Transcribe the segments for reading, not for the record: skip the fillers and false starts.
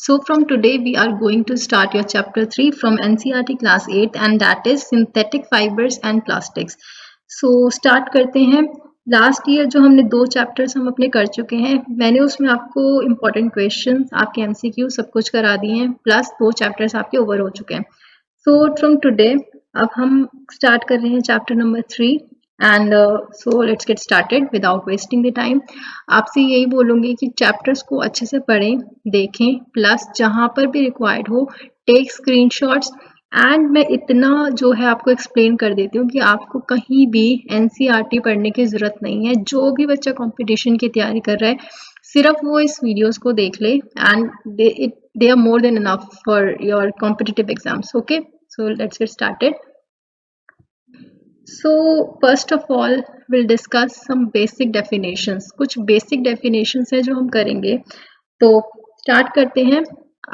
So from today we are going to start your chapter 3 from NCERT class 8 and that is synthetic fibers and plastics. So start करते हैं. Last year जो हमने 2 chapters हम अपने कर चुके हैं, मैंने उसमें आपको इम्पोर्टेंट क्वेश्चंस, आपके MCQ सब कुछ करा दिए हैं, प्लस 2 चैप्टर्स आपके ओवर हो चुके हैं. सो फ्रॉम टुडे अब हम स्टार्ट कर रहे हैं chapter number 3 and so let's get started without wasting the time. आपसे यही बोलूँगी कि चैप्टर्स को अच्छे से पढ़ें, देखें, प्लस जहाँ पर भी रिक्वायर्ड हो टेक स्क्रीनशॉट्स. एंड मैं इतना जो है आपको एक्सप्लेन कर देती हूँ कि आपको कहीं भी NCERT पढ़ने की ज़रूरत नहीं है. जो भी बच्चा कंपटीशन की तैयारी कर रहा है सिर्फ वो इस वीडियोस को देख ले and they are more than enough for your competitive exams. Okay, so let's get started. So first of all we'll discuss some basic definitions. कुछ basic definitions है जो हम करेंगे. तो start करते हैं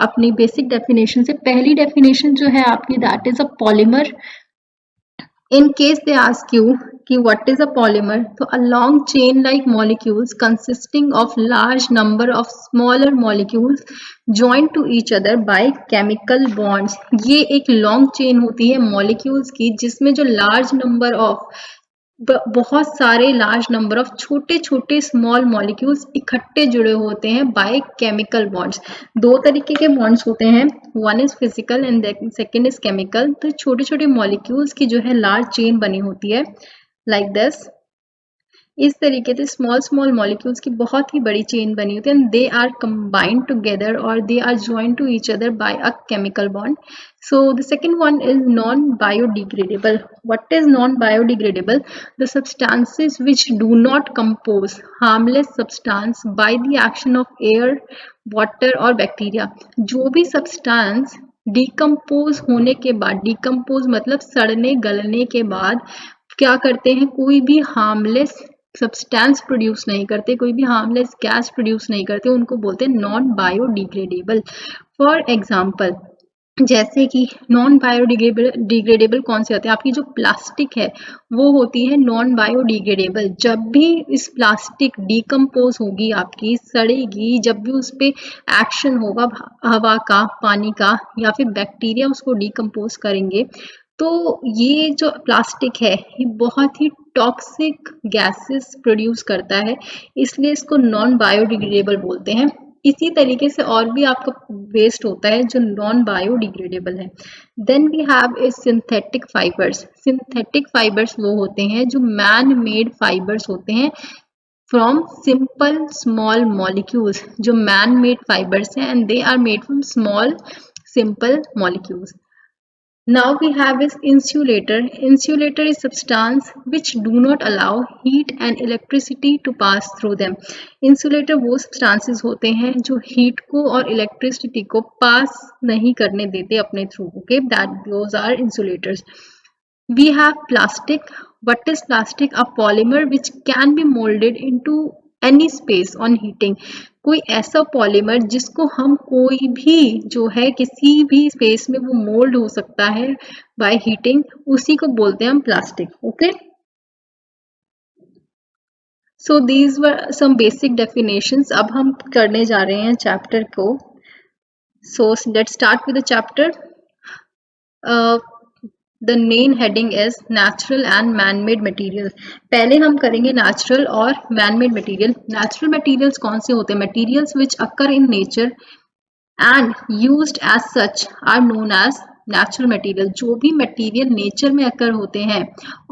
अपनी basic definition से. पहली definition जो है आपकी that is a polymer. In case they ask you कि what is a polymer, तो a long chain like molecules consisting of large number of smaller molecules joined to each other by chemical bonds. ये एक long chain होती है molecules की जिसमें जो large number of बहुत सारे लार्ज नंबर ऑफ छोटे छोटे स्मॉल मॉलिक्यूल्स इकट्ठे जुड़े होते हैं बाय केमिकल बॉन्ड्स. 2 तरीके के बॉन्ड्स होते हैं, one is physical and second is chemical. तो छोटे छोटे मॉलिक्यूल्स की जो है लार्ज चेन बनी होती है लाइक दिस. इस तरीके से स्मॉल मॉलिक्यूल्स की बहुत ही बड़ी चेन बनी होती है and they are combined together और they are joined to each other by a chemical bond. So the second one is non-biodegradable. What is non-biodegradable? The substances which do not compose harmless substance by the action of air, water or bacteria. जो भी substance decompose होने के बाद, decompose मतलब सड़ने गलने के बाद क्या करते हैं, कोई भी हार्मलेस सब्सटेंस प्रोड्यूस नहीं करते, कोई भी हार्मलेस गैस प्रोड्यूस नहीं करते, उनको बोलते हैं नॉन बायोडिग्रेडेबल. फॉर एग्जाम्पल जैसे कि नॉन बायोडिग्रेडेबल कौन से होते हैं, आपकी जो प्लास्टिक है वो होती है नॉन बायोडिग्रेडेबल. जब भी इस प्लास्टिक डिकम्पोज होगी, आपकी सड़ेगी, जब भी उस पर एक्शन होगा हवा का, पानी का या फिर बैक्टीरिया उसको डिकम्पोज करेंगे, तो ये जो प्लास्टिक है ये बहुत ही टॉक्सिक गैसेस प्रोड्यूस करता है, इसलिए इसको नॉन बायोडिग्रेडेबल बोलते हैं. इसी तरीके से और भी आपका वेस्ट होता है जो नॉन बायोडिग्रेडेबल है. Then we have a synthetic fibres. Synthetic fibres वो होते हैं जो मैन मेड फाइबर्स होते हैं फ्रॉम सिंपल स्मॉल मॉलिक्यूल्स. जो मैन मेड फाइबर्स हैं and they are made from small simple molecules. Now we have is insulator. Insulator is substance which do not allow heat and electricity to pass through them. Insulator वो substances होते हैं जो heat को और electricity को pass नहीं करने देते अपने through. Okay, that those are insulators. We have plastic. What is plastic? A polymer which can be molded into any space on heating. कोई ऐसा पॉलीमर जिसको हम कोई भी जो है किसी भी स्पेस में वो मोल्ड हो सकता है बाय हीटिंग, उसी को बोलते हैं हम plastic. Okay, so these were some basic definitions. अब हम करने जा रहे हैं चैप्टर को. So let's start with the chapter. The main heading is natural and man-made materials. पहले हम करेंगे natural और man-made material. Natural materials कौन से होते हैं? Materials which occur in nature and used as such are known as natural material. जो भी मटेरियल नेचर में अकर होते हैं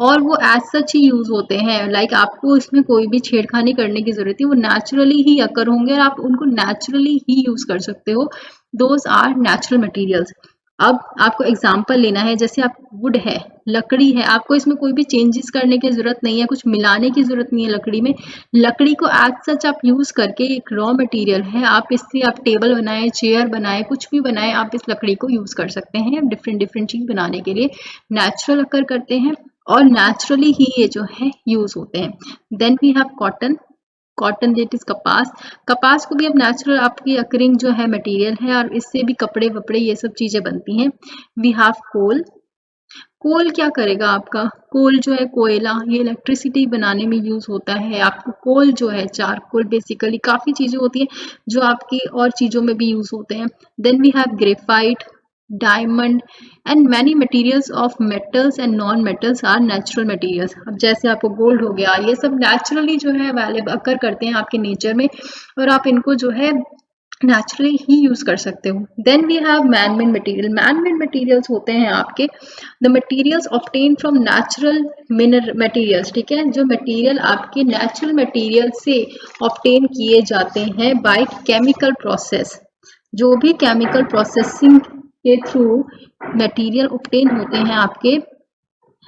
और वो एज सच ही यूज होते हैं, लाइक आपको इसमें कोई भी छेड़खानी करने की जरूरत है, वो नेचुरली ही अकर होंगे और आप उनको नेचुरली ही यूज कर सकते हो. Those are natural materials. अब आपको एग्जाम्पल लेना है, जैसे आप वुड है, लकड़ी है, आपको इसमें कोई भी चेंजेस करने की जरूरत नहीं है, कुछ मिलाने की जरूरत नहीं है लकड़ी में. लकड़ी को एज सच आप यूज करके, एक रॉ मटेरियल है, आप इससे आप टेबल बनाए, चेयर बनाए, कुछ भी बनाए, आप इस लकड़ी को यूज कर सकते हैं डिफरेंट चीज बनाने के लिए. नेचुरल अकर करते हैं और नेचुरली ही ये जो है यूज होते हैं. Then we have cotton. Cotton that is कपास. कपास को भी अब नेचुरल आपकी अकरिंग जो है मटेरियल है और इससे भी कपड़े वपड़े ये सब चीजें बनती हैं. वी हैव कोल. कोल क्या करेगा आपका, कोल जो है कोयला, ये इलेक्ट्रिसिटी बनाने में यूज होता है। आपको कोल जो है, चारकोल, बेसिकली काफी चीजें होती हैं जो आपकी और चीजों में भी यूज होते हैं। Then we have graphite, diamond and many materials of metals and non metals are natural materials. अब जैसे आपको गोल्ड हो गया, ये सब नेचुरली जो है अवेलेबल अकर करते हैं आपके नेचर में, और आप इनको जो है नेचुरली ही यूज कर सकते हो। Then we have man made material. Man made materials होते हैं आपके the materials obtain from natural mineral materials, ठीक है, जो मटेरियल आपके नेचुरल मटेरियल से ऑब्टेन किए जाते हैं बाय केमिकल प्रोसेस। जो भी केमिकल प्रोसेसिंग के थ्रू मटेरियल ऑब्टेन होते हैं आपके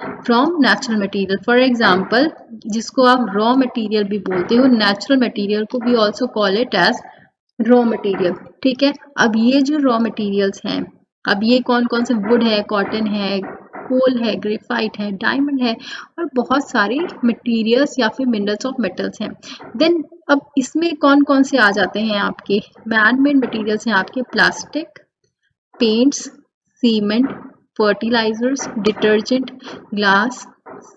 from natural material. For example, जिसको आप रॉ मटेरियल भी बोलते हो, नेचुरल मटेरियल को भी also call it as raw material, ठीक है। अब ये जो रॉ मटेरियल्स हैं, अब ये कौन कौन से, वुड है, कॉटन है, कोल है, ग्रेफाइट है, डायमंड है, और बहुत सारे मटेरियल्स या फिर मिनरल्स ऑफ मेटल्स हैं। देन अब इसमें कौन कौन से आ जाते हैं आपके मैन मेड मटेरियल्स हैं आपके plastic, paints, cement, fertilizers, detergent, glass,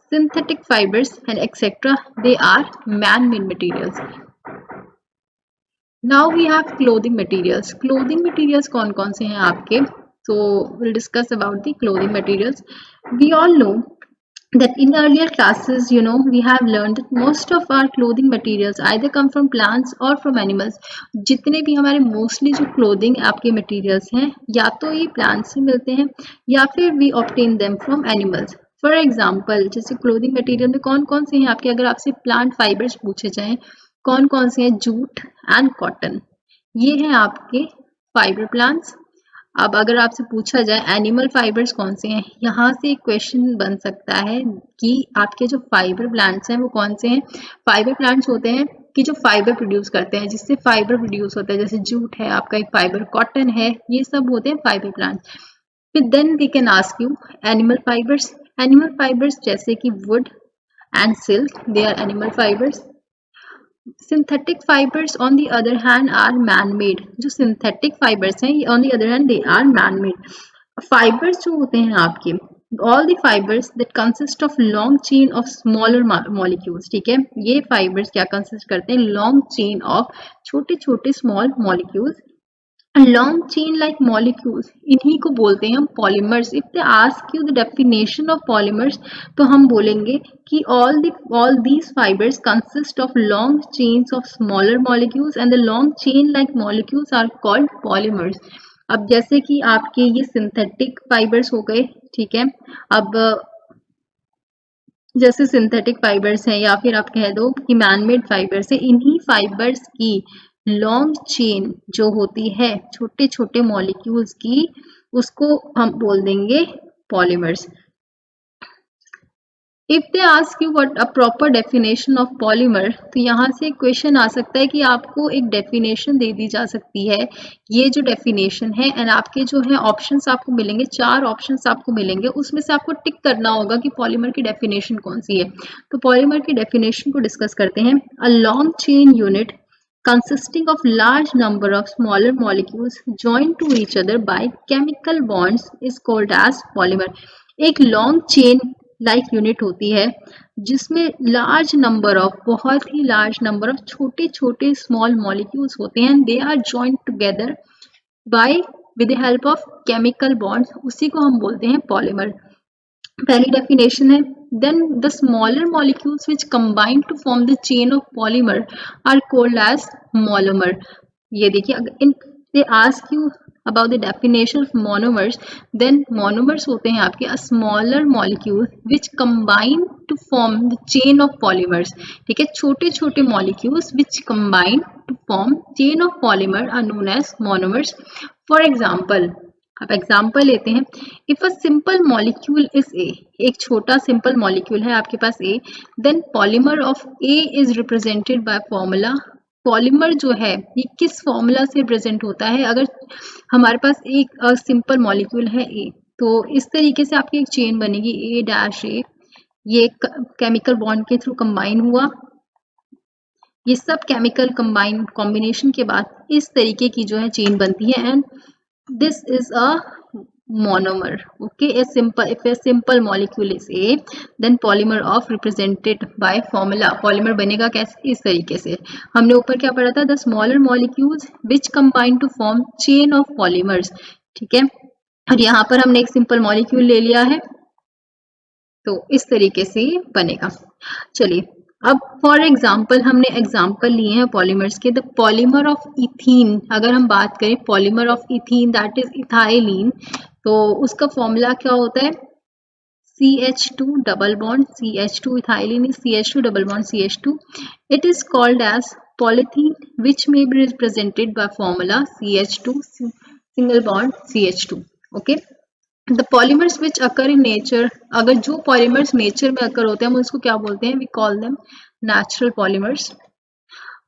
synthetic fibers and etc. They are man-made materials. Now we have clothing materials. Clothing materials कौन कौन से हैं आपके? So we'll discuss about the clothing materials. We all know that in earlier classes, we have learned that most of our clothing materials either come from plants or from animals. जितने भी हमारे mostly जो clothing आपके materials हैं, या तो ये plant से मिलते हैं या फिर we obtain them from animals. For example, जैसे क्लोथिंग मटेरियल में कौन कौन से हैं आपके, अगर आपसे प्लांट फाइबर्स पूछे जाएं, कौन कौन से हैं? जूट एंड कॉटन, ये हैं आपके फाइबर प्लांट्स। अब अगर आपसे पूछा जाए एनिमल फाइबर्स कौन से हैं, यहाँ से एक क्वेश्चन बन सकता है कि आपके जो फाइबर प्लांट्स हैं वो कौन से हैं। फाइबर प्लांट्स होते हैं कि जो फाइबर प्रोड्यूस करते हैं, जिससे फाइबर प्रोड्यूस होता है, जैसे जूट है आपका एक फाइबर, कॉटन है, ये सब होते हैं फाइबर प्लांट्स। फिर then we can ask you animal fibres. Animal fibres जैसे कि wood and silk, they are animal fibres. Synthetic fibres on the other hand are man made. जो सिंथेटिक फाइबर्स हैं, on the other hand they are man made. Fibres जो होते हैं आपके, all the fibres that consist of long chain of smaller molecules, ठीक है, ये fibres क्या कंसिस्ट करते हैं? लॉन्ग चेन ऑफ छोटे छोटे small molecules. Long chain like molecules, इन्हीं को बोलते हैं हम polymers. If they ask you the definition of polymers, तो हम बोलेंगे कि all these fibers consist of long chains of smaller molecules and the long chain like molecules are called polymers. अब जैसे कि आपके ये सिंथेटिक फाइबर्स हो गए, ठीक है। अब जैसे सिंथेटिक फाइबर्स हैं या फिर आप कह दो कि मैनमेड फाइबर्स है, इन्हीं फाइबर्स की लॉन्ग चेन जो होती है छोटे छोटे मॉलिक्यूल्स की, उसको हम बोल देंगे polymers. If they ask you what a proper definition of polymer, तो यहाँ से क्वेश्चन आ सकता है कि आपको एक डेफिनेशन दे दी जा सकती है। ये जो डेफिनेशन है, एंड आपके जो है ऑप्शंस आपको मिलेंगे, 4 ऑप्शंस आपको मिलेंगे, उसमें से आपको टिक करना होगा कि पॉलीमर की डेफिनेशन कौन सी है। तो पॉलीमर की डेफिनेशन को डिस्कस करते हैं। A long chain unit consisting of large number of smaller molecules joined to each other by chemical bonds is called as polymer. एक लॉन्ग चेन लाइक यूनिट होती है जिसमें लार्ज नंबर ऑफ, बहुत ही large number of छोटे छोटे small molecules होते हैं, they are joined together by with the help of chemical bonds, उसी को हम बोलते हैं पॉलीमर। पहली डेफिनेशन है, then the smaller molecules which combine to form the chain of polymer are called as monomer. ये देखिए, अगर इन they ask you about the definition of monomers, then monomers होते हैं आपके a smaller molecule which combine to form the chain of polymers, ठीक है, छोटे छोटे molecules which combine to form chain of polymer are known as monomers. For example, अब example लेते हैं। If a simple molecule is A, एक छोटा simple molecule है आपके पास A, then polymer of A is represented by formula. Polymer जो है ये किस फॉर्मूला से रिप्रेजेंट होता है? अगर हमारे पास एक सिंपल मॉलिक्यूल है ए, तो इस तरीके से आपकी एक चेन बनेगी ए डैश ए, ये केमिकल बॉन्ड के थ्रू कंबाइन हुआ, ये सब केमिकल कॉम्बिनेशन के बाद इस तरीके की जो है चेन बनती है, and this is a monomer. Okay, if a simple molecule is A, then polymer of represented by formula. Polymer बनेगा कैसे? इस तरीके से. हमने ऊपर क्या पढ़ा था? The smaller molecules which combine to form chain of polymers. ठीक है, और यहाँ पर हमने एक सिंपल मॉलिक्यूल ले लिया है, तो इस तरीके से ये बनेगा. चलिए, अब फॉर एग्जाम्पल हमने एग्जाम्पल लिए हैं पॉलीमर्स के. द पॉलीमर ऑफ इथीन, अगर हम बात करें polymer of ethene that is ethylene, तो उसका फॉर्मूला क्या होता है? CH2 double bond CH2, ethylene is CH2 double bond CH2. It is called as polythene which may be represented by formula CH2 single bond CH2. Okay, the polymers which occur in nature, अगर जो polymers nature में अकर होते हैं हम उसको क्या बोलते हैं? We call them natural polymers.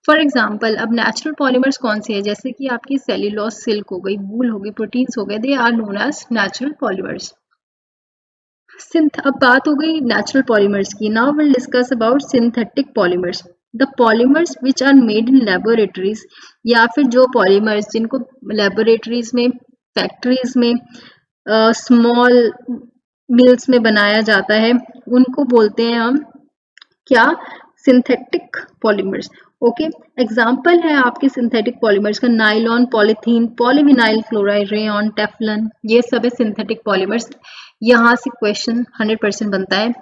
For example, अब नेचुरल पॉलीमर्स कौन से है? जैसे कि आपकी सेल्यूलोज, सिल्क हो गई, वूल हो गई, प्रोटीन्स हो गए, they are known as natural polymers. अब बात हो गई नेचुरल पॉलीमर्स की. Now will discuss about synthetic polymers. The polymers which are made in laboratories, या फिर जो पॉलीमर्स जिनको लेबोरेटरीज में, फैक्ट्रीज में, स्मॉल मिल्स में बनाया जाता है, उनको बोलते हैं हम क्या? Synthetic polymers. ओके, एग्जाम्पल है आपके सिंथेटिक पॉलीमर्स का nylon, polythene, polyvinyl chloride, rayon, teflon, ये सब है सिंथेटिक पॉलीमर्स. यहाँ से क्वेश्चन 100% बनता है.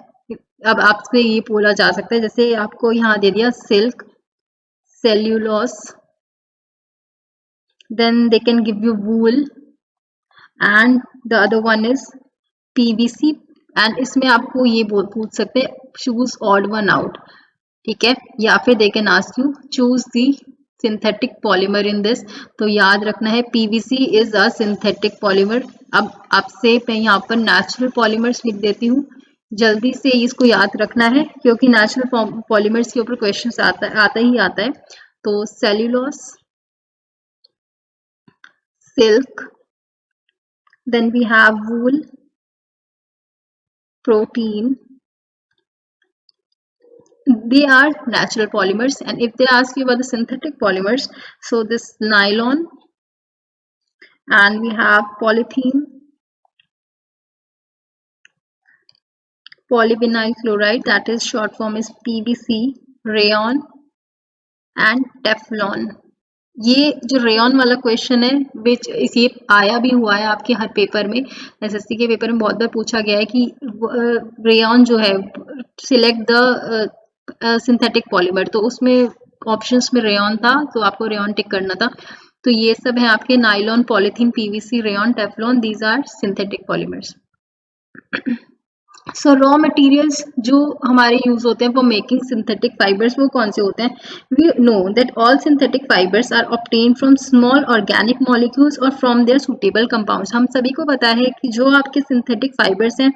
अब आपसे ये बोला जा सकता है, जैसे आपको यहाँ दे दिया silk, cellulose, then they can give you wool, and the other one is PVC, and इसमें आपको ये पूछ सकते हैं चूज ऑड वन आउट. ठीक है, या फिर they can ask you choose the synthetic polymer in this. तो याद रखना है PVC is a synthetic polymer. अब आपसे मैं यहाँ पर नेचुरल पॉलीमर्स लिख देती हूँ, जल्दी से इसको याद रखना है क्योंकि नेचुरल पॉलीमर्स के ऊपर क्वेश्चंस आता ही आता है. तो cellulose, silk, then we have wool, protein, they are natural polymers. And if they ask you about the synthetic polymers, so this nylon, and we have polythene, polyvinyl chloride, that is short form is PVC, rayon and Teflon. ये जो rayon वाला question है विच ये आया भी हुआ है आपके हर पेपर में, SSC के पेपर में बहुत बार पूछा गया है कि रेयन जो है सिलेक्ट द सिंथेटिक पॉलीमर, तो उसमें ऑप्शंस में रेयन था तो आपको रेयन टिक करना था. तो ये सब है आपके nylon, polythene, PVC, rayon, Teflon, these are synthetic polymers. So raw materials जो हमारे यूज होते हैं फॉर मेकिंग सिंथेटिक फाइबर्स वो कौन से होते हैं? We know that all synthetic fibres are obtain from small organic molecules और फ्रॉम देयर सुटेबल कंपाउंड्स. हम सभी को पता है कि जो आपके सिंथेटिक फाइबर्स हैं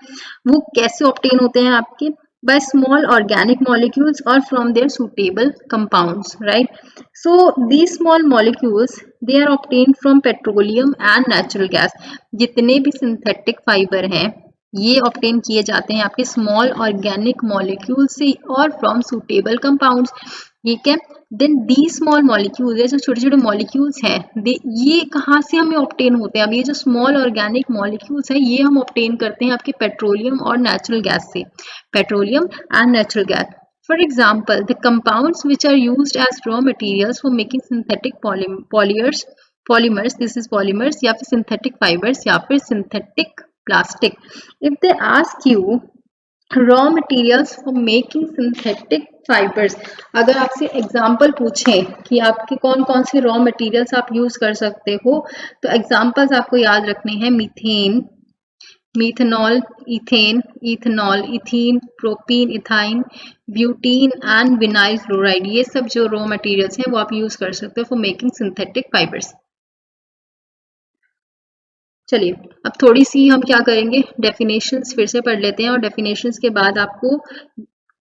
वो कैसे ऑब्टेन होते हैं आपके? by small organic molecules or from their suitable compounds, right? So these small molecules, they are obtained from petroleum and natural gas. जितने भी synthetic fiber हैं ये ऑब्टेन किए जाते हैं आपके स्मॉल ऑर्गेनिक मॉलिक्यूल से और फ्रॉम सुटेबल कंपाउंड्स. ठीक है, देन दी स्मॉल मॉलिक्यूल्स, जो छोटे छोटे मॉलिक्यूल्स हैं ये कहाँ से हमें ऑब्टेन होते हैं? अब ये जो स्मॉल ऑर्गेनिक मॉलिक्यूल्स हैं ये हम ऑब्टेन करते हैं आपके पेट्रोलियम और नेचुरल गैस से, petroleum and natural gas. For example the compounds which are used as raw materials for making synthetic polymers, this is polymers या फिर सिंथेटिक फाइबर्स या फिर synthetic plastic. If they ask you raw materials for making synthetic fibers, अगर आपसे example पूछें कि आपके कौन कौन से रॉ मटेरियल्स आप यूज कर सकते हो, तो एग्जाम्पल्स आपको याद रखने हैं methane, methanol, ethane, ethanol, ethene, propene, ethyne, butene and vinyl chloride. ये सब जो रॉ मटेरियल्स हैं वो आप यूज कर सकते हो फॉर मेकिंग सिंथेटिक फाइबर्स. चलिए अब थोड़ी सी हम क्या करेंगे, डेफिनेशंस फिर से पढ़ लेते हैं और डेफिनेशंस के बाद आपको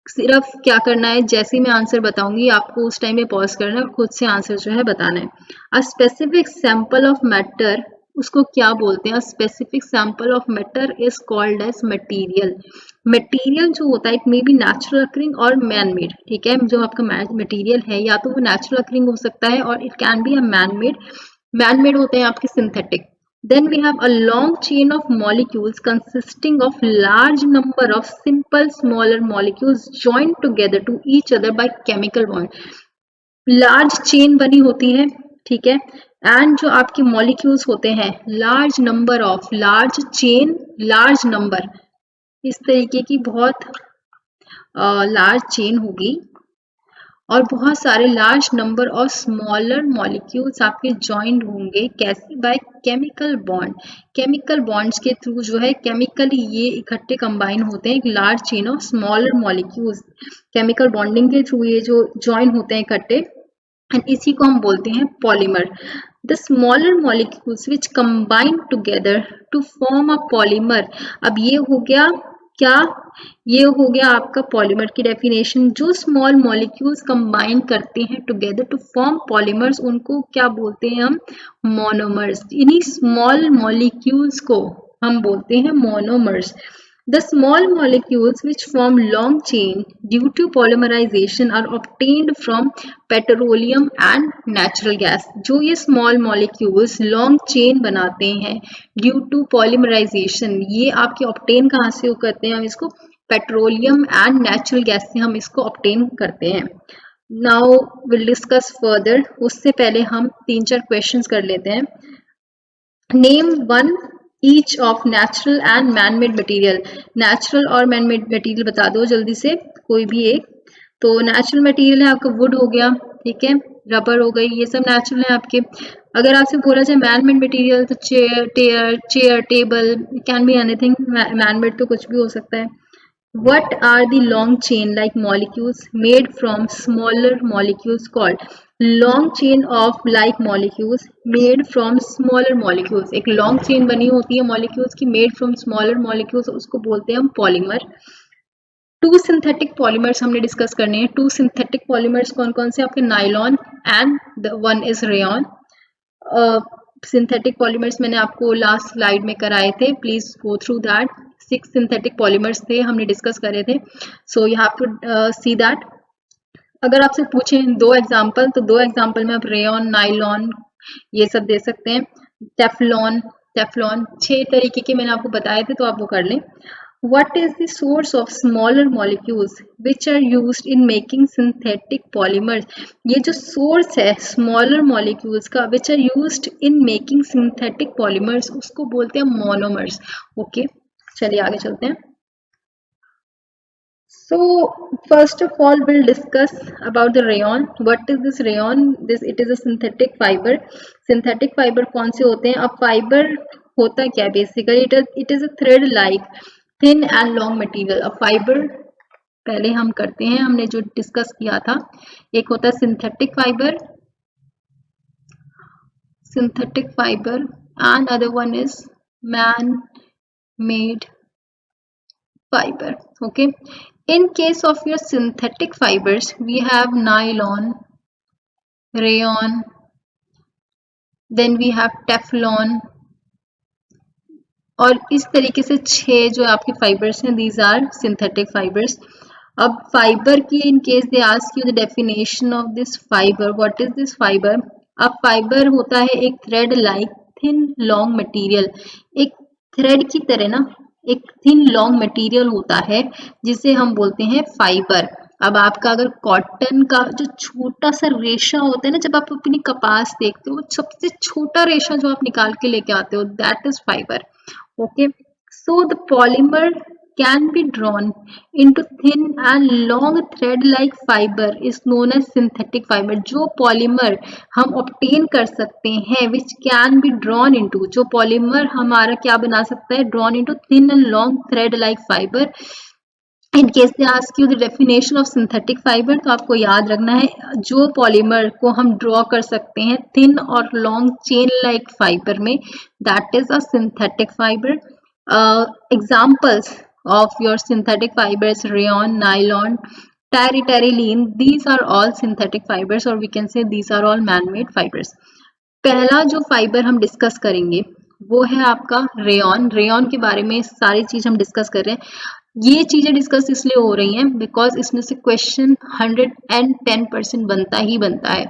सिर्फ क्या करना है, जैसे मैं आंसर बताऊंगी आपको उस टाइम में पॉज करना है और खुद से आंसर जो है बताना है. A specific sample of matter, उसको क्या बोलते हैं? Specific sample of matter is called as material. Material जो होता है it may be natural occurring और मैन मेड. ठीक है, जो आपका मटेरियल है या तो वो नेचुरल अकरिंग हो सकता है और it can be a man made. Man made होते हैं आपके synthetic. Then we have a long chain of molecules consisting of large number of simple smaller molecules joined together to each other by chemical bond. Large chain बनी होती है, ठीक है, and जो आपके मॉलिक्यूल्स होते हैं large number of, large chain large number, इस तरीके की बहुत लार्ज चेन होगी और बहुत सारे large number of smaller molecules आपके जॉइंट होंगे, कैसे, by chemical bond, chemical bonds के थ्रू जो है केमिकली ये इकट्ठे कंबाइन होते हैं एक large chain of smaller molecules, chemical bonding के थ्रू ये जो जॉइन होते हैं इकट्ठे, एंड इसी को हम बोलते हैं polymer. The smaller molecules which combine together to form a polymer. अब ये हो गया क्या, ये हो गया आपका पॉलीमर की डेफिनेशन। जो स्मॉल मॉलिक्यूल्स कंबाइन करते हैं टुगेदर टू फॉर्म पॉलीमर्स, उनको क्या बोलते हैं हम, मोनोमर्स। इन्हीं स्मॉल मॉलिक्यूल्स को हम बोलते हैं monomers. The small molecules which form long chain due to polymerization are obtained from petroleum and natural gas. जो ये small molecules long chain बनाते हैं due to polymerization, ये आपके obtain कहाँ से करते हैं, हम इसको petroleum and natural gas से हम इसको obtain करते हैं। Now we'll discuss further. उससे पहले हम 3-4 questions कर लेते हैं। Name one each of natural and man-made material. Natural और मैन-मेड मटेरियल बता दो जल्दी से, कोई भी एक। तो नेचुरल मटेरियल है आपका वुड हो गया, ठीक है, रबर हो गई, ये सब नेचुरल है आपके। अगर आपसे बोला जाए मैन-मेड मटेरियल तो chair table, can be anything, man-made तो कुछ भी हो सकता है। What are the long chain like molecules made from smaller molecules called? Long chain of like molecules made from smaller molecules. एक long chain बनी होती है molecules की made from smaller molecules, उसको बोलते हैं हम polymer. टू सिंथेटिक पॉलीमर्स हमने डिस्कस करने हैं। टू सिंथेटिक पॉलीमर्स कौन कौन से आपके, nylon and the one is rayon. Synthetic polymers मैंने आपको लास्ट स्लाइड में कराए थे, please go through that. 6 synthetic polymers थे, हमने डिस्कस करे थे, so you have to see that. अगर आपसे पूछें 2 एग्जाम्पल, तो 2 एग्जाम्पल में आप रेयॉन, नाइलॉन ये सब दे सकते हैं। टेफ्लॉन, टेफ्लॉन 6 तरीके के मैंने आपको बताए थे, तो आप वो कर लें। What is the source of smaller molecules which are used in making synthetic polymers? ये जो source है smaller molecules का which are used in making synthetic polymers, उसको बोलते हैं monomers. Okay, चलिए आगे चलते हैं। So first of all we'll discuss about the rayon. What is this rayon? It is a synthetic fiber. Synthetic fiber कौन से होते हैं? अब fiber होता क्या है basically? It is a thread like thin and long material. अब fibre पहले हम करते हैं, हमने जो डिस्कस किया था, एक होता है synthetic fibre, synthetic fibre and other one is man made fibre. Okay, in case of your synthetic fibres we have nylon, rayon, then we have Teflon, और इस तरीके से 6 जो आपके फाइबर्स हैं, दीज आर सिंथेटिक फाइबर्स। अब fibre की in case they ask you the definition of this fibre, what is this fibre. अब फाइबर होता है एक thread like thin long material, एक थ्रेड की तरह ना, एक थिन लॉन्ग मटेरियल होता है जिसे हम बोलते हैं फाइबर। अब आपका अगर कॉटन का जो छोटा सा रेशा होता है ना, जब आप अपनी कपास देखते हो, सबसे छोटा रेशा जो आप निकाल के लेके आते हो, that is fibre. Okay, so the polymer can be drawn into thin and long thread-like fiber is known as synthetic fiber. जो polymer हम obtain कर सकते हैं, which can be drawn into, जो polymer हमारा क्या बना सकता है, drawn into thin and long thread-like fiber. In case they ask you the definition of synthetic fibre, तो आपको याद रखना है जो पॉलीमर को हम ड्रॉ कर सकते हैं थिन और लॉन्ग चेन लाइक फाइबर में, that is a synthetic fibre. Examples of your synthetic fibres, rayon, nylon, terylene, these are all synthetic fibres, और we can say these are all man-made fibres. पहला जो fibre हम discuss करेंगे वो है आपका rayon. Rayon के बारे में सारी चीज हम डिस्कस कर रहे हैं। ये चीजें डिस्कस इसलिए हो रही हैं बिकॉज इसमें से क्वेश्चन 110% बनता ही बनता है।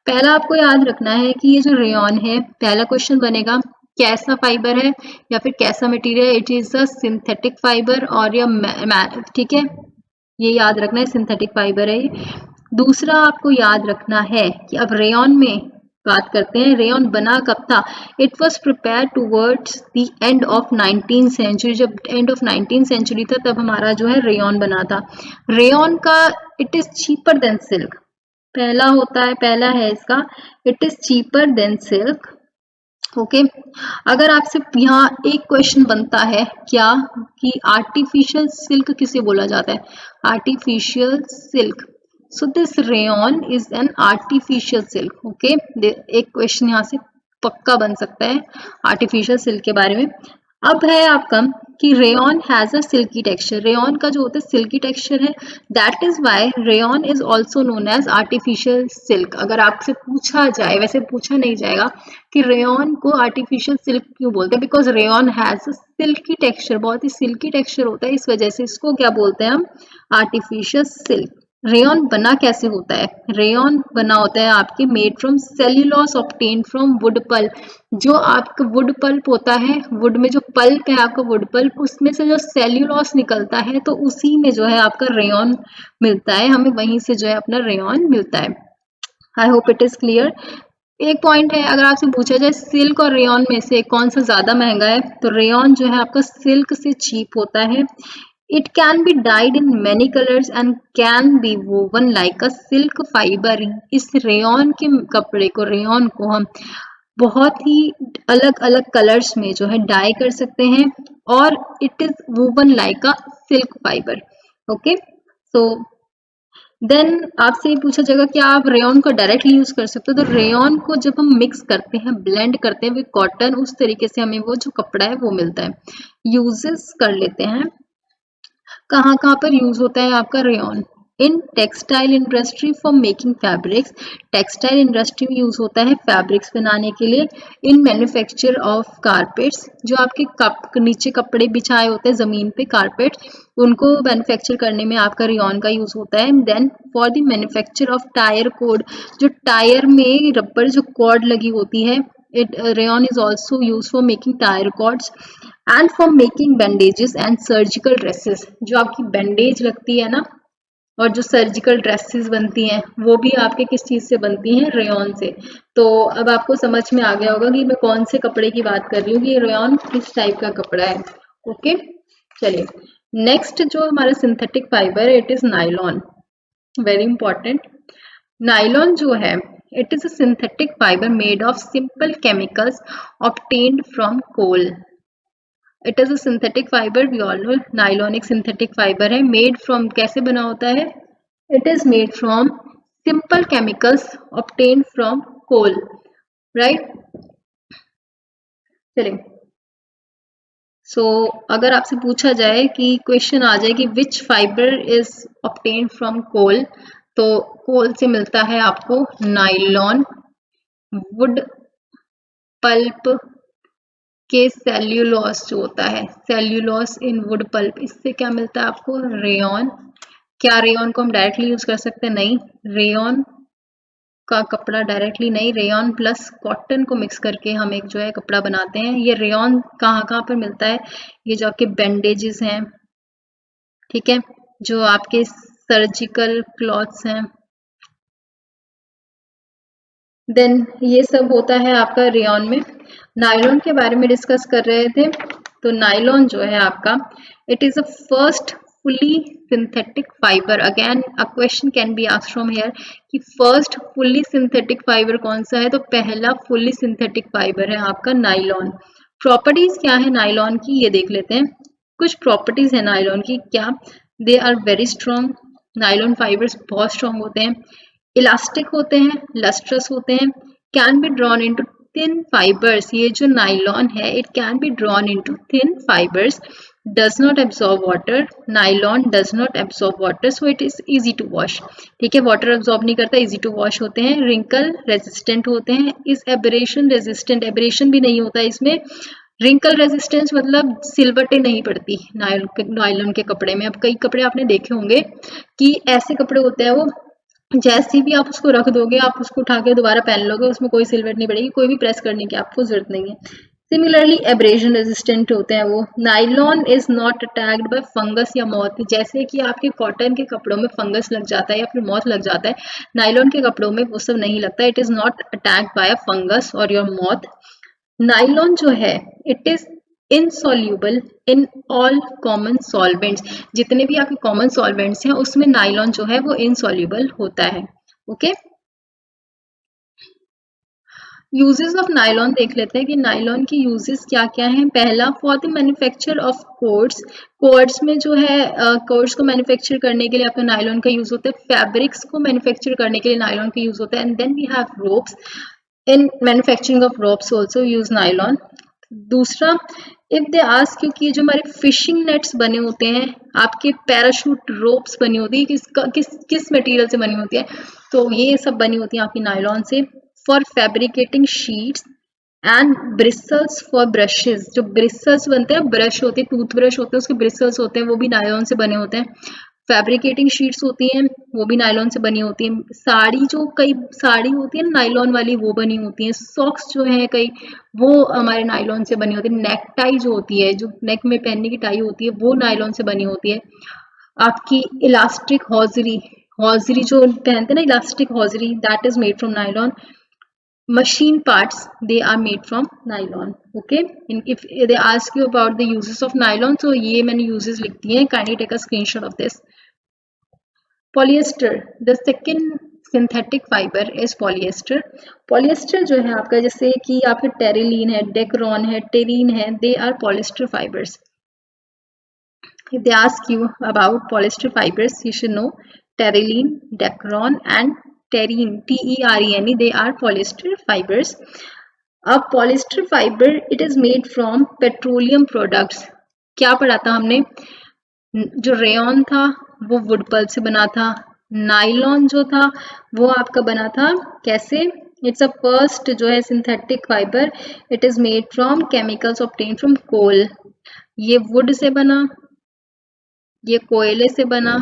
पहला आपको याद रखना है कि ये जो रेयॉन है, पहला क्वेश्चन बनेगा कैसा फाइबर है या फिर कैसा मटेरियल है, it is a synthetic fibre और या ठीक है, ये याद रखना है सिंथेटिक फाइबर है ये। दूसरा आपको याद रखना है कि अब रेयन में बात करते हैं, रेयन बना कब था? It was prepare towards the end of 19th century, जब एंड ऑफ 19th सेंचुरी था तब हमारा जो है रेयन बना था। रेयन का it is cheaper than silk, पहला होता है, पहला है इसका, it is cheaper than silk. Okay अगर आपसे यहाँ एक क्वेश्चन बनता है क्या कि आर्टिफिशियल सिल्क किसे बोला जाता है? Artificial silk, so this rayon is an artificial silk. Okay एक क्वेश्चन यहाँ से पक्का बन सकता है आर्टिफिशियल सिल्क के बारे में। अब है आपका कि rayon has a silky texture, rayon का जो होता है सिल्की टेक्सचर है, that is why rayon is also known as artificial silk. अगर आपसे पूछा जाए, वैसे पूछा नहीं जाएगा कि रेयन को आर्टिफिशियल सिल्क क्यों बोलते हैं, because rayon has a silky texture, बहुत ही सिल्की टेक्सचर होता है, इस वजह से इसको क्या बोलते हैं हम? Artificial silk. रेयन बना कैसे होता है? रेयन बना होता है आपके made from cellulose obtain from wood pulp, जो आपका वुड पल्प होता है, वुड में जो पल्प है आपका वुड पल्प, उसमें से जो सेल्यूलोस निकलता है तो उसी में जो है आपका रेयन मिलता है, हमें वहीं से जो है अपना रेयन मिलता है। I hope it is clear. एक पॉइंट है, अगर आपसे पूछा जाए सिल्क और रेयन में से कौन सा ज्यादा महंगा है, तो रेयन जो है आपका सिल्क से चीप होता है। It can B died in many colours and can be woven like a silk fibre. इस रेयन के कपड़े को, रेयन को हम बहुत ही अलग अलग कलर्स में जो है डाई कर सकते हैं और it is woven like a silk fibre. Okay so then आपसे ये पूछा जाएगा कि आप रेयन को डायरेक्टली यूज कर सकते हो, तो रेयन को जब हम मिक्स करते हैं, ब्लेंड करते हैं विद कॉटन, उस तरीके से हमें वो जो कपड़ा है वो मिलता है। यूजेस कर लेते हैं, कहाँ कहाँ पर यूज होता है आपका rayon? In textile industry for making fabrics, textile industry में यूज होता है फैब्रिक्स बनाने के लिए। इन मैन्युफैक्चर ऑफ कारपेट्स, जो आपके नीचे कपड़े बिछाए होते हैं जमीन पे, कारपेट, उनको मैन्युफैक्चर करने में आपका रेयन का यूज होता है। Then for the manufacture of tyre cord, जो टायर में रबर जो कॉर्ड लगी होती है, it rayon is also use for making tyre cords and for making bandages and surgical dresses, जो आपकी बैंडेज लगती है ना और जो सर्जिकल ड्रेसेस बनती हैं वो भी आपके किस चीज से बनती हैं? रेयन से। तो अब आपको समझ में आ गया होगा कि मैं कौन से कपड़े की बात कर रही हूँ, कि रेयन किस टाइप का कपड़ा है। ओके चलिए नेक्स्ट जो हमारा सिंथेटिक फाइबर है, it is nylon, very important. Nylon जो है it is a synthetic fibre made of simple chemicals obtained from coal. It is a synthetic fibre, we all know nylon एक synthetic fibre है, made from, कैसे बना होता है? It is made from simple chemicals obtained from coal, right. चलिए so अगर आपसे पूछा जाए कि क्वेश्चन आ जाए कि which fibre is obtained from coal, तो कोल से मिलता है आपको नायलॉन। वुड पल्प के सेल्यूलोस जो होता है, सेल्यूलोस इन वुड पल्प, इससे क्या मिलता है आपको? रेयन। क्या रेयन को हम डायरेक्टली यूज कर सकते हैं? नहीं, रेयन का कपड़ा डायरेक्टली नहीं, रेयन प्लस कॉटन को मिक्स करके हम एक जो है कपड़ा बनाते हैं। ये रेयन कहाँ कहाँ पर मिलता है? ये जो आपके बैंडेजेस हैं, ठीक है, जो आपके सर्जिकल क्लॉथ्स हैं, देन ये सब होता है आपका रेयन में। नायलॉन के बारे में डिस्कस कर रहे थे, तो नायलॉन जो है आपका, it is a first fully synthetic fibre. Again a question can be asked from here कि फर्स्ट फुली सिंथेटिक फाइबर कौन सा है, तो पहला फुली सिंथेटिक फाइबर है आपका नायलॉन। प्रॉपर्टीज क्या है नायलॉन की, ये देख लेते हैं। कुछ प्रॉपर्टीज है नायलॉन की, क्या? They are very strong, nylon fibres बहुत स्ट्रॉन्ग होते हैं, इलास्टिक होते हैं, लस्ट्रस होते हैं, can be drawn into thin fibres. ये जो नायलॉन है it can be drawn into thin fibres, does not absorb water, nylon does not absorb water, so it is easy to wash. ठीक है, water absorb नहीं करता, easy to wash होते हैं, wrinkle resistant होते हैं, इस एब्रेशन रेजिस्टेंट, एब्रेशन भी नहीं होता इसमें, रिंकल रेजिस्टेंस मतलब सिलवटें नहीं पड़ती नायलॉन के कपड़े में। अब कई कपड़े आपने देखे होंगे कि ऐसे कपड़े होते हैं वो जैसे भी आप उसको रख दोगे, आप उसको उठा के दोबारा पहन लोगे, उसमें कोई सिलवट नहीं पड़ेगी, कोई भी प्रेस करने की आपको जरूरत नहीं है। सिमिलरली एब्रेजन रेजिस्टेंट होते हैं वो। Nylon is not attacked by fungus या मॉथ, जैसे कि आपके कॉटन के कपड़ों में फंगस लग जाता है या फिर मॉथ लग जाता है, नाइलॉन के कपड़ों में वो सब नहीं लगता। It is not attacked by a fungus और योर मॉथ। नाइलॉन जो है it is insoluble in all common solvents, जितने भी आपके कॉमन सॉल्वेंट्स हैं उसमें नाइलॉन जो है वो इनसॉल्यूबल होता है। ओके, यूजेस ऑफ नायलॉन देख लेते हैं कि नायलॉन की यूजेस क्या क्या हैं। पहला, for the manufacture of quotes, quotes में जो है कोट्स को मैन्युफैक्चर करने के लिए आपका नायलॉन का यूज होता है। फैब्रिक्स को मैन्युफैक्चर करने के लिए नायलॉन का यूज होता है। And then we have ropes, in manufacturing of ropes also use nylon. दूसरा, इफ दे आस्क यू कि जो हमारे फिशिंग नेट्स बने होते हैं, आपके पैराशूट रोप्स बनी होती है, किस मटेरियल से बनी होती है, तो ये सब बनी होती है आपकी नायलॉन से। For fabricating sheets and bristles for brushes, जो ब्रिसल्स बनते हैं, ब्रश होते हैं, टूथ ब्रश होते हैं, उसके ब्रिसल्स होते हैं, वो भी नायलॉन से बने होते हैं। फैब्रिकेटिंग शीट्स होती हैं वो भी नायलॉन से बनी होती हैं। साड़ी, जो कई साड़ी होती है नायलॉन वाली, वो बनी होती हैं। सॉक्स जो है कई, वो हमारे नायलॉन से बनी होती है। नेक टाई जो होती है, जो नेक में पहनने की टाई होती है, वो नायलॉन से बनी होती है। आपकी इलास्टिक हॉजरी, हॉजरी जो पहनते हैं ना, elastic hosiery, that is made from nylon. machine parts, they are made from nylon. Okay, and if they ask you about the uses of nylon, so ये मैंने uses लिख दिए हैं, kindly take a screenshot of this. Polyester, the second synthetic fiber is polyester. Polyester जो है आपका, जैसे कि आपके टेरिलीन है, डेक्रॉन है, टेरीन है, they are polyester fibers. If they ask you about polyester fibers, you should know teriline, Dacron and terene, T-E-R-E-N-E, they are polyester fibers. A polyester fiber, it is made from petroleum products. क्या पढ़ा था हमने? जो rayon था वो wood pulp से बना था। नाइलॉन जो था वो आपका बना था कैसे? इट्स अ फर्स्ट जो है synthetic fibre, it is made from chemicals obtain from coal. ये वुड से बना, ये कोयले से बना,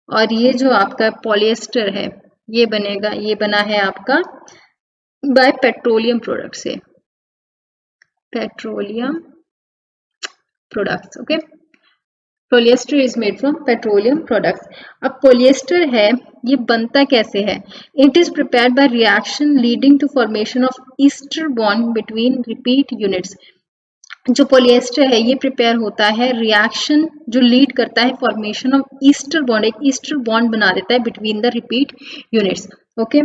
और ये जो आपका पॉलिएस्टर है ये बनेगा, ये बना है आपका बाय पेट्रोलियम प्रोडक्ट से, petroleum products. Okay, polyester is made from petroleum products. अब पॉलिएस्टर है ये बनता कैसे है? It is prepared by reaction leading to formation of ester bond between repeat units. जो पॉलिएस्टर है ये प्रिपेयर होता है, रिएक्शन जो लीड करता है फॉर्मेशन ऑफ ईस्टर बॉन्ड, एक ईस्टर बॉन्ड बना देता है between the repeat units. Okay,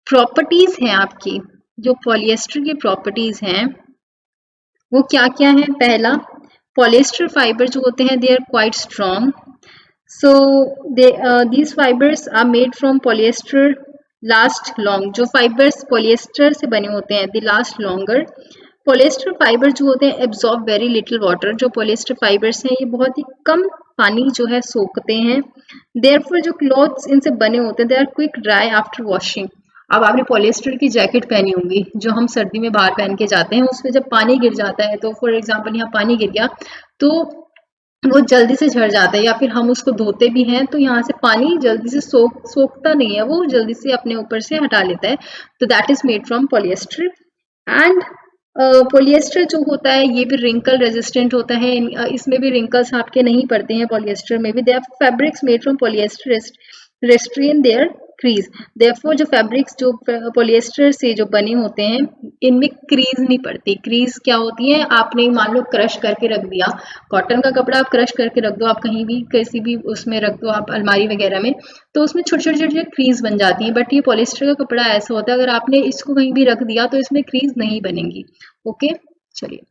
properties हैं आपकी, जो पॉलिएस्टर की प्रॉपर्टीज हैं वो क्या क्या है? पहला, पॉलिएस्टर फाइबर जो होते हैं they are quite strong, so these fibres are made from polyester, last long. जो फाइबर्स पॉलिएस्टर से बने होते हैं they last longer. Polyester fibre जो होते हैं एब्जॉर्ब वेरी लिटिल वाटर, जो पॉलिएस्टर फाइबर्स हैं ये बहुत ही कम पानी जो है सोखते हैं। देयरफॉर जो क्लॉथ्स इनसे बने होते हैं they are quick dry after washing. अब आपने पॉलिएस्टर की जैकेट पहनी होंगी जो हम सर्दी में बाहर पहन के जाते हैं, उसमें जब पानी गिर जाता है, तो फॉर एग्जाम्पल यहाँ पानी गिर गया तो वो जल्दी से झड़ जाता है, या फिर हम उसको धोते भी हैं तो यहाँ से पानी जल्दी से सोखता नहीं है, वो जल्दी से अपने ऊपर से हटा लेता है। तो that is made from polyester. And polyester जो होता है ये भी रिंकल रेजिस्टेंट होता है, इसमें भी रिंकल्स आपके नहीं पड़ते हैं। पॉलिएस्टर में भी they are fabrics made from polyester restrain their crease. Therefore जो फैब्रिक्स जो पॉलिएस्टर से जो बने होते हैं इनमें क्रीज नहीं पड़ती। क्रीज क्या होती है? आपने मान लो क्रश करके रख दिया, कॉटन का कपड़ा आप क्रश करके रख दो, आप कहीं भी किसी भी उसमें रख दो, आप अलमारी वगैरह में, तो उसमें छोटे छोटे छोटे क्रीज बन जाती हैं। बट ये पॉलिएस्टर का कपड़ा ऐसा होता है, अगर आपने इसको कहीं भी रख दिया तो इसमें क्रीज नहीं बनेंगी। ओके, चलिए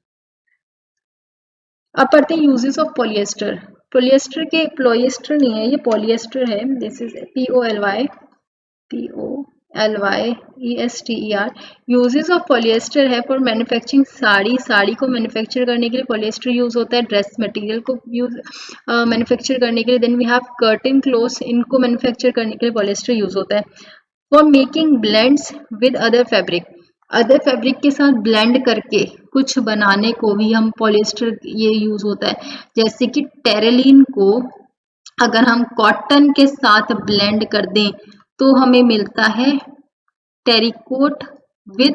अब पढ़ते हैं यूजेस ऑफ पॉलिएस्टर। पॉलिएस्टर के, पॉलिएस्टर नहीं है ये पॉलिएस्टर है, this is POLYESTER। Uses of polyester है फॉर मैन्युफैक्चरिंग साड़ी, साड़ी को मैन्युफैक्चर करने के लिए पॉलिएस्टर यूज होता है। ड्रेस मटेरियल को यूज मैन्युफैक्चर करने के लिए, then we have curtain clothes, इनको मैन्युफैक्चर करने के लिए पॉलिएस्टर यूज होता है। For making blends with other fabric, other fabric के साथ ब्लेंड करके कुछ बनाने को भी हम पॉलिएस्टर ये यूज होता है। जैसे कि टेरिलीन को अगर हम कॉटन के साथ ब्लेंड कर दें तो हमें मिलता है टेरिकोट विद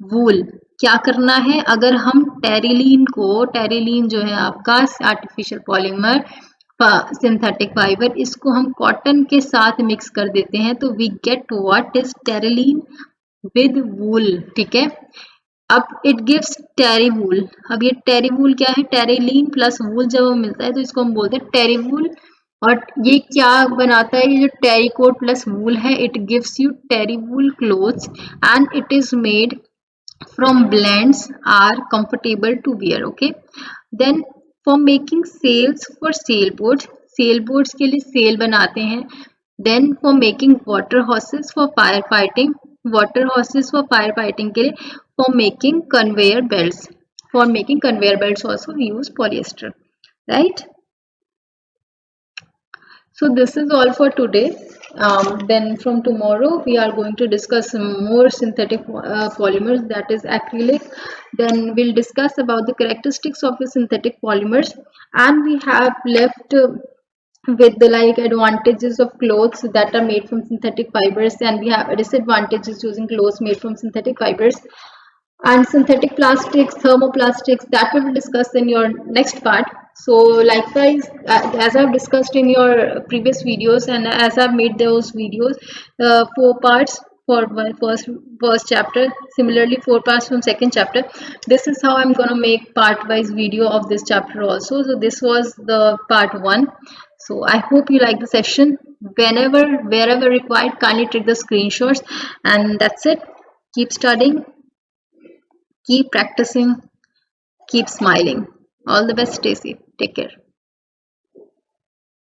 वूल। क्या करना है, अगर हम टेरिलीन जो है आपका आर्टिफिशियल पॉलीमर सिंथेटिक फाइबर, इसको हम कॉटन के साथ मिक्स कर देते हैं तो we get what is terylene with wool, ठीक है। अब इट गिव्स टेरीवूल। अब ये टेरीवूल क्या है, टेरिलीन प्लस वूल जब मिलता है तो इसको हम बोलते हैं टेरीवूल। और ये क्या बनाता है, ये जो टेरिकोट प्लस वूल है, it gives you terrywool clothes and it is made from blends are comfortable to wear, okay। then for making sails for sailboats के लिए sail बनाते हैं। then for making water hoses for firefighting के लिए, for making conveyor belts also we use polyester, right। So this is all for today. Then from tomorrow we are going to discuss some more synthetic polymers, that is acrylic. Then we'll discuss about the characteristics of the synthetic polymers, and we have left with the like advantages of clothes that are made from synthetic fibers, and we have disadvantages using clothes made from synthetic fibers, and synthetic plastics, thermoplastics, that we will discuss in your next part. So likewise, as I've discussed in your previous videos and as I've made those videos, 4 parts for my first chapter, similarly 4 parts from second chapter. This is how I'm going to make part wise video of this chapter also. So this was the part 1. So I hope you like the session. Wherever required, kindly take the screenshots, and that's it. Keep studying, keep practicing, keep smiling. All the best, stay safe. Take care.